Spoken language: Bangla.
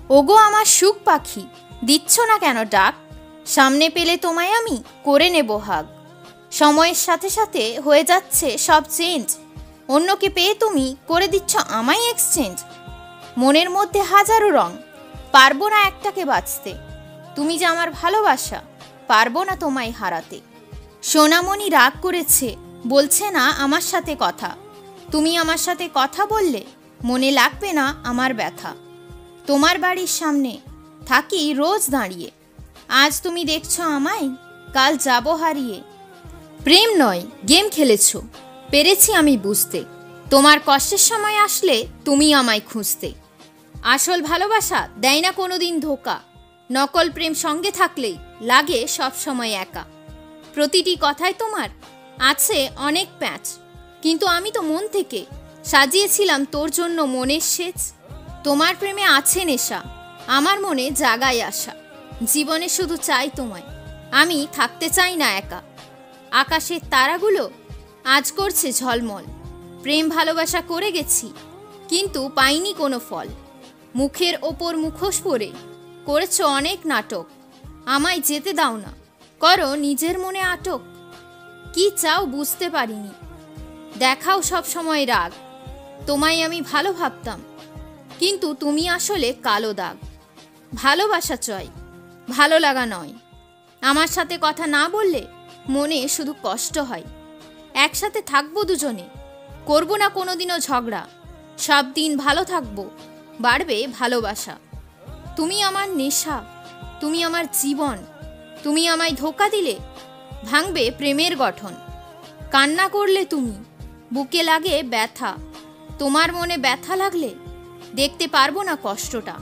ওগো আমার সুখ পাখি, দিচ্ছ না কেন ডাক? সামনে পেলে তোমায় আমি করে নেব হাগ। সময়ের সাথে সাথে হয়ে যাচ্ছে সব চেঞ্জ, অন্যকে পেয়ে তুমি করে দিচ্ছ আমায় এক্সচেঞ্জ। মনের মধ্যে হাজারো রং, পারবো না একটাকে বাঁচতে। তুমি যে আমার ভালোবাসা, পারবো না তোমায় হারাতে। সোনামণি রাগ করেছে, বলছে না আমার সাথে কথা। তুমি আমার সাথে কথা বললে মনে লাগবে না আমার ব্যথা। তোমার বাড়ির সামনে থাকি রোজ দাঁড়িয়ে, আজ তুমি দেখছো আমায়, কাল যাবো হারিয়ে। প্রেম নয় গেম খেলেছ, পেরেছি আমি বুঝতে। তোমার কষ্টের সময় আসলে তুমি আমায় খুঁজতে। আসল ভালোবাসা দেয় না কোনোদিন ধোকা, নকল প্রেম সঙ্গে থাকলেই লাগে সব সময় একা। প্রতিটি কথায় তোমার আছে অনেক প্যাঁচ, কিন্তু আমি তো মন থেকে সাজিয়েছিলাম তোর জন্য মনের সেচ। তোমার প্রেমে আছে নেশা, আমার মনে জাগায় আশা। জীবনে শুধু চাই তোমায়, আমি থাকতে চাই না একা। আকাশের তারাগুলো আজ করছে ঝলমল, প্রেম ভালোবাসা করে গেছি কিন্তু পাইনি কোনো ফল। মুখের ওপর মুখোশ পরে করেছো অনেক নাটক, আমায় যেতে দাও না, করো নিজের মনে আটক। কি চাও বুঝতে পারিনি, দেখাও সব সময় রাগ। তোমায় আমি ভালো ভাবতাম, কিন্তু তুমি আসলে কালো দাগ। ভালোবাসা চাই, ভালো লাগা নয়। আমার সাথে কথা না বললে মনে শুধু কষ্ট হয়। একসাথে থাকবো দুজনে, করবো না কোনোদিনও ঝগড়া। সব দিন ভালো থাকবো, বাড়বে ভালোবাসা। তুমি আমার নেশা, তুমি আমার জীবন। তুমি আমায় ধোঁকা দিলে ভাঙবে প্রেমের গঠন। কান্না করলে তুমি বুকে লাগে ব্যথা, তোমার মনে ব্যথা লাগলে দেখতে পারবো না কষ্টটা।